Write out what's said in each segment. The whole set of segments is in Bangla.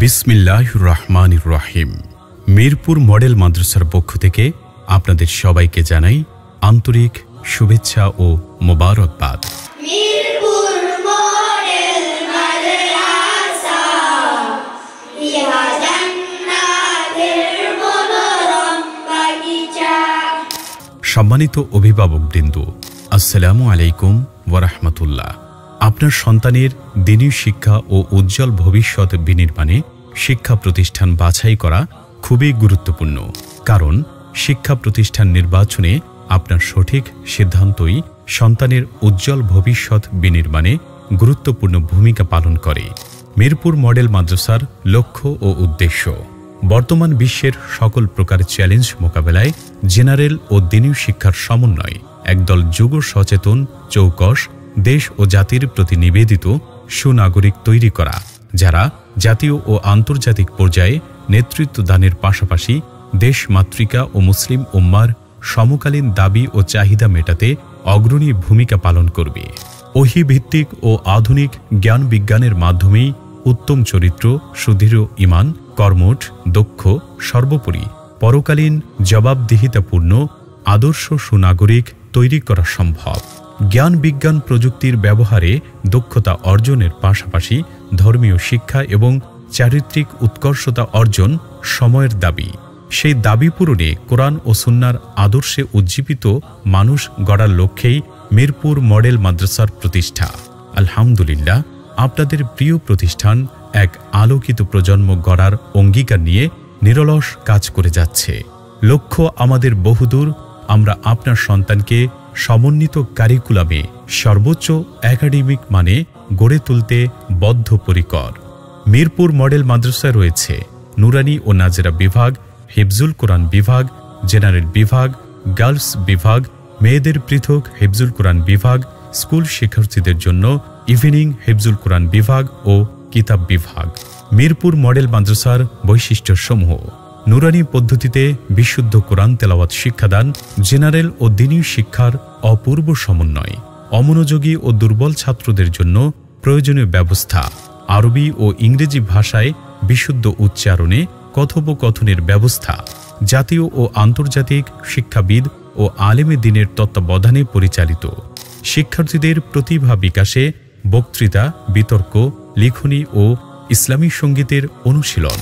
বিসমিল্লাহির রহমানির রহিম। মিরপুর মডেল মাদ্রাসার পক্ষ থেকে আপনাদের সবাইকে জানাই আন্তরিক শুভেচ্ছা ও মোবারকবাদ। মিরপুর মডেল মাদ্রাসা ইহা জান্নাতের মনোরম বাগিচা। সম্মানিত অভিভাবকবৃন্দ, আসসালামু আলাইকুম ওয়া রাহমাতুল্লাহ। আপনার সন্তানের দ্বীনি শিক্ষা ও উজ্জ্বল ভবিষ্যৎ বিনির্মাণে শিক্ষা প্রতিষ্ঠান বাছাই করা খুবই গুরুত্বপূর্ণ, কারণ শিক্ষা প্রতিষ্ঠান নির্বাচনে আপনার সঠিক সিদ্ধান্তই সন্তানের উজ্জ্বল ভবিষ্যৎ বিনির্মাণে গুরুত্বপূর্ণ ভূমিকা পালন করে। মিরপুর মডেল মাদ্রাসার লক্ষ্য ও উদ্দেশ্য: বর্তমান বিশ্বের সকল প্রকার চ্যালেঞ্জ মোকাবেলায় জেনারেল ও দ্বীনি শিক্ষার সমন্বয় একদল যুগ সচেতন চৌকস দেশ ও জাতির প্রতি নিবেদিত সুনাগরিক তৈরি করা, যারা জাতীয় ও আন্তর্জাতিক পর্যায়ে নেতৃত্ব দানের পাশাপাশি দেশ মাতৃকা ও মুসলিম উম্মার সমকালীন দাবি ও চাহিদা মেটাতে অগ্রণী ভূমিকা পালন করবে। ওহীভিত্তিক ও আধুনিক জ্ঞান বিজ্ঞানের মাধ্যমেই উত্তম চরিত্র, সুদৃঢ় ঈমান, কর্মঠ, দক্ষ, সর্বোপরি পরকালীন জবাবদিহিতাপূর্ণ আদর্শ সুনাগরিক তৈরি করা সম্ভব। জ্ঞান বিজ্ঞান প্রযুক্তির ব্যবহারে দক্ষতা অর্জনের পাশাপাশি ধর্মীয় শিক্ষা এবং চারিত্রিক উৎকর্ষতা অর্জন সময়ের দাবি। সেই দাবি পূরণে কোরআন ও সুন্নাহর আদর্শে উজ্জীবিত মানুষ গড়ার লক্ষ্যেই মিরপুর মডেল মাদ্রাসার প্রতিষ্ঠা। আলহামদুলিল্লাহ, আপনাদের প্রিয় প্রতিষ্ঠান এক আলোকিত প্রজন্ম গড়ার অঙ্গীকার নিয়ে নিরলস কাজ করে যাচ্ছে। লক্ষ্য আমাদের বহুদূর। আমরা আপনার সন্তানকে সমন্বিত কারিকুলামে সর্বোচ্চ একাডেমিক মানে গড়ে তুলতে বদ্ধপরিকর। মিরপুর মডেল মাদ্রাসায় রয়েছে নুরানি ও নাজেরা বিভাগ, হিফজুল কোরআন বিভাগ, জেনারেল বিভাগ, গার্লস বিভাগ, মেয়েদের পৃথক হিফজুল কোরআন বিভাগ, স্কুল শিক্ষার্থীদের জন্য ইভিনিং হিফজুল কোরআন বিভাগ ও কিতাব বিভাগ। মিরপুর মডেল মাদ্রাসার বৈশিষ্ট্যসমূহ: নুরানি পদ্ধতিতে বিশুদ্ধ কোরআন তেলাওয়াত শিক্ষাদান, জেনারেল ও দ্বীনি শিক্ষার অপূর্ব সমন্বয়, অমনোযোগী ও দুর্বল ছাত্রদের জন্য প্রয়োজনীয় ব্যবস্থা, আরবি ও ইংরেজি ভাষায় বিশুদ্ধ উচ্চারণে কথোপকথনের ব্যবস্থা, জাতীয় ও আন্তর্জাতিক শিক্ষাবিদ ও আলেমে দ্বীনের তত্ত্বাবধানে পরিচালিত, শিক্ষার্থীদের প্রতিভা বিকাশে বক্তৃতা, বিতর্ক, লিখনী ও ইসলামী সঙ্গীতের অনুশীলন।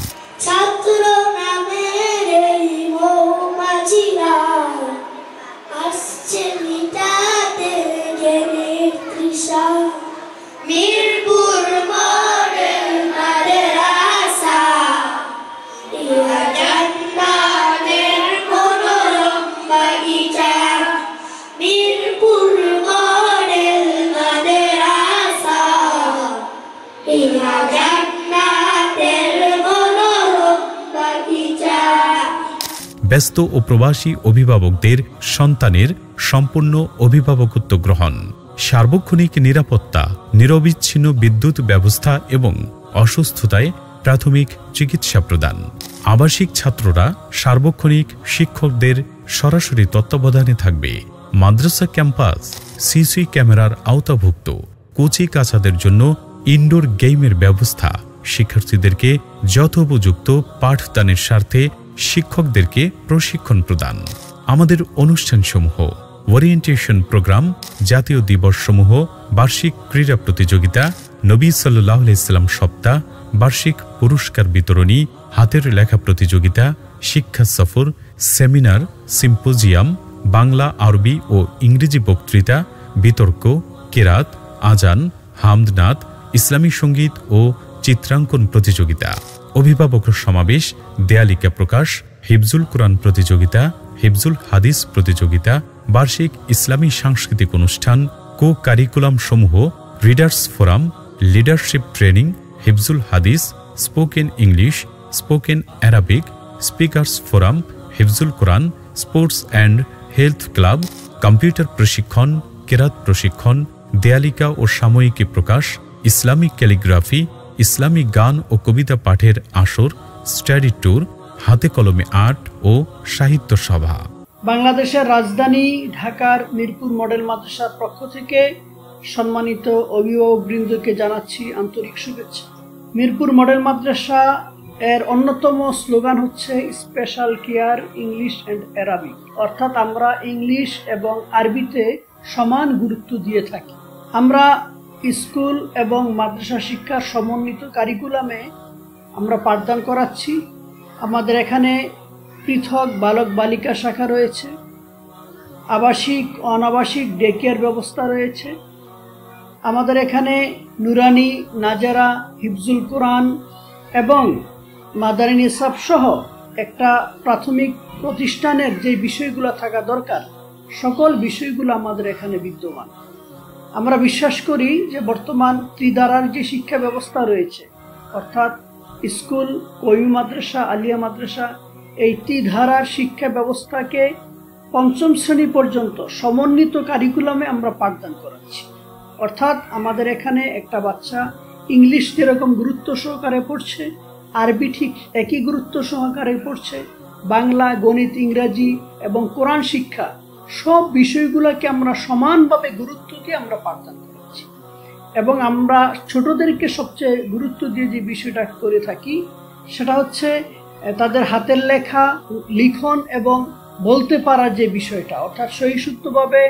মিরপুর মডেল মাদ্রাসা ইহা জান্নাতের মনোরম বাগিচা। মিরপুর মডেল মাদ্রাসা ইহা জান্নাতের মনোরম বাগিচা। ব্যস্ত ও প্রবাসী অভিভাবকদের সন্তানের সম্পূর্ণ অভিভাবকত্ব গ্রহণ, সার্বক্ষণিক নিরাপত্তা, নিরবিচ্ছিন্ন বিদ্যুৎ ব্যবস্থা এবং অসুস্থতায় প্রাথমিক চিকিৎসা প্রদান। আবাসিক ছাত্ররা সার্বক্ষণিক শিক্ষকদের সরাসরি তত্ত্বাবধানে থাকবে। মাদ্রাসা ক্যাম্পাস সিসি ক্যামেরার আওতাভুক্ত। কোচি কাচাদের জন্য ইনডোর গেমের ব্যবস্থা। শিক্ষার্থীদেরকে যথোপযুক্ত পাঠদানের স্বার্থে শিক্ষকদেরকে প্রশিক্ষণ প্রদান। আমাদের অনুষ্ঠানসমূহ: ওরিয়েন্টেশন প্রোগ্রাম, জাতীয় দিবসসমূহ, বার্ষিক ক্রীড়া প্রতিযোগিতা, নবী সাল্লাল্লাহু আলাইহি সাল্লাম সপ্তাহ, বার্ষিক পুরস্কার বিতরণী, হাতের লেখা প্রতিযোগিতা, শিক্ষা সফর, সেমিনার, সিম্পোজিয়াম, বাংলা, আরবি ও ইংরেজি বক্তৃতা, বিতর্ক, কেরাত, আজান, হামদনাদ, ইসলামী সঙ্গীত ও চিত্রাঙ্কন প্রতিযোগিতা, অভিভাবক সমাবেশ, দেয়ালিকা প্রকাশ, হিফজুল কোরআন প্রতিযোগিতা, হিফজুল হাদিস প্রতিযোগিতা, বার্ষিক ইসলামী সাংস্কৃতিক অনুষ্ঠান, কো কারিকুলাম সমূহ, রিডার্স ফোরাম, লিডারশিপ ট্রেনিং, হিফজুল হাদিস, spoken English, spoken Arabic, speakers forum, হিফজুল কোরআন, sports and health club, computer প্রশিক্ষণ, কেরাত প্রশিক্ষণ, দেয়ালিকা ও সাময়িকী প্রকাশ, ইসলামিক ক্যালিগ্রাফি, ইসলামিক গান ও কবিতা পাঠের আসর, স্টাডি ট্যুর, হাতে কলমে আর্ট ও সাহিত্য সভা। বাংলাদেশের রাজধানী ঢাকার মিরপুর মডেল মাদ্রাসার পক্ষ থেকে সম্মানিত অভিভাবকবৃন্দকে জানাচ্ছি আন্তরিক শুভেচ্ছা। মিরপুর মডেল মাদ্রাসা এর অন্যতম স্লোগান হচ্ছে special care English and Arabic, অর্থাৎ আমরা ইংলিশ এবং আরবিতে সমান গুরুত্ব দিয়ে থাকি। আমরা স্কুল এবং মাদ্রাসা শিক্ষার সমন্বিত কারিকুলামে আমরা পাঠদান করাচ্ছি। আমাদের এখানে পৃথক বালক বালিকা শাখা রয়েছে, আবাসিক অনাবাসিক ডে কেয়ার ব্যবস্থা রয়েছে। আমাদের এখানে নুরানি, নাজারা, হিফজুল কোরআন এবং মাদানী নিসাব সহ একটা প্রাথমিক প্রতিষ্ঠানের যে বিষয়গুলো থাকা দরকার সকল বিষয়গুলো আমাদের এখানে বিদ্যমান। আমরা বিশ্বাস করি যে বর্তমান ত্রিধারার যে শিক্ষা ব্যবস্থা রয়েছে, অর্থাৎ স্কুল, কওমি মাদ্রাসা, আলিয়া মাদ্রাসা, এই ত্রিধারার শিক্ষা ব্যবস্থাকে পঞ্চম শ্রেণী পর্যন্ত সমন্বিত কারিকুলামে আমরা পাঠদান করাচ্ছি। অর্থাৎ আমাদের এখানে একটা বাচ্চা ইংলিশ যেরকম গুরুত্ব সহকারে পড়ছে, আরবি ঠিক একই গুরুত্ব সহকারে পড়ছে, বাংলা, গণিত, ইংরাজি এবং কোরআন শিক্ষা সব বিষয়গুলোকে আমরা সমানভাবে গুরুত্ব দিয়ে আমরা পাঠদান করাচ্ছি। এবং আমরা ছোটদেরকে সবচেয়ে গুরুত্ব দিয়ে যে বিষয়টা করে থাকি সেটা হচ্ছে তাদের হাতের লেখা, লিখন এবং বলতে পারা যে বিষয়টা, অর্থাৎ সহিষ্ণুভাবে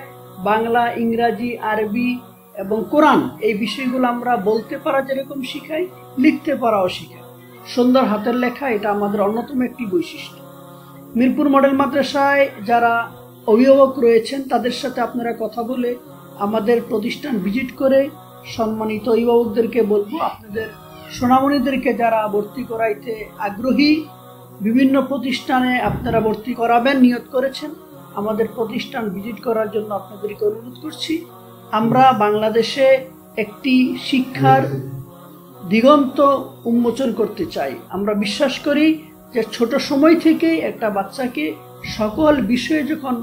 বাংলা, ইংরাজি, আরবি এবং কোরআন এই বিষয়গুলো আমরা বলতে পারা যেরকম শিখাই, লিখতে পারাও শিখাই। সুন্দর হাতের লেখা এটা আমাদের অন্যতম একটি বৈশিষ্ট্য। মিরপুর মডেল মাদ্রাসায় যারা অভিভাবক রয়েছেন তাদের সাথে আপনারা কথা বলে আমাদের প্রতিষ্ঠান ভিজিট করে সম্মানিত অভিভাবকদেরকে বলবো, আপনাদের সোনামণিদেরকে যারা ভর্তি করাইতে আগ্রহী, বিভিন্ন প্রতিষ্ঠানে আপনারা ভর্তি করাবেন নিয়ত করেছেন, আমাদের প্রতিষ্ঠান ভিজিট করার জন্য আপনাদেরকে অনুরোধ করছি। আমরা বাংলাদেশে একটি শিক্ষার দিগন্ত উন্মোচন করতে চাই। আমরা বিশ্বাস করি যে ছোট সময় থেকেই একটা বাচ্চাকে সকল বিষয়ে যখন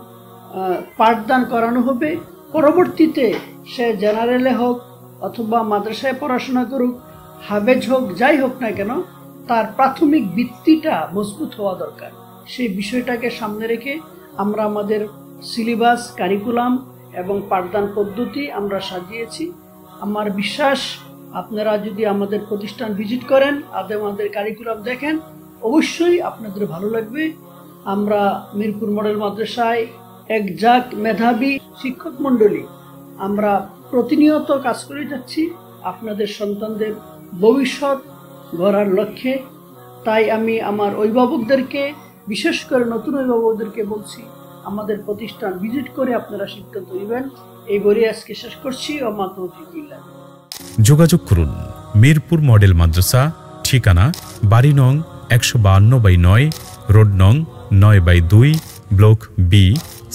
পাঠদান করানো হবে, পরবর্তীতে সে জেনারেলে হোক অথবা মাদ্রাসায় পড়াশোনা করুক, হাফেজ হোক, যাই হোক না কেন, তার প্রাথমিক ভিত্তিটা মজবুত হওয়া দরকার। সেই বিষয়টাকে সামনে রেখে আমরা আমাদের সিলেবাস, কারিকুলাম এবং পাঠদান পদ্ধতি আমরা সাজিয়েছি। আমার বিশ্বাস আপনারা যদি আমাদের প্রতিষ্ঠান ভিজিট করেন, আমাদের কারিকুলাম দেখেন, অবশ্যই আপনাদের ভালো লাগবে। আমরা মিরপুর মডেল মাদ্রাসায় একজাক মেধাবী শিক্ষক মণ্ডলী আমরা প্রতিনিয়ত কাজ করে যাচ্ছি আপনাদের সন্তানদের ভবিষ্যৎ গড়ার লক্ষ্যে। তাই আমি আমার অভিভাবকদেরকে, বিশেষ করে নতুন অভিভাবকদেরকে বলছি, আমাদের প্রতিষ্ঠান ভিজিট করে আপনারা সিদ্ধান্ত নেবেন। এই বলে আজকে শেষ করছি। ওমা তৌফিক ইল্লা বিল্লাহ। যোগাযোগ করুন মিরপুর মডেল মাদ্রাসা, ঠিকানা বাড়ি নং 152/9, রোড নং 9/2, block B,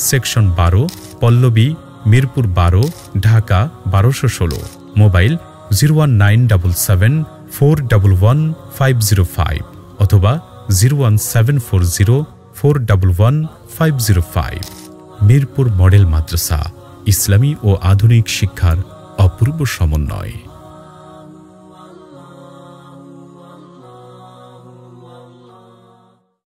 section 12, Pallabi, Mirpur 12, Dhaka 1216। Mobile 01977411505 অথবা 01740411505। মিরপুর মডেল মাদ্রাসা, ইসলামী ও আধুনিক শিক্ষার অপূর্ব সমন্বয়।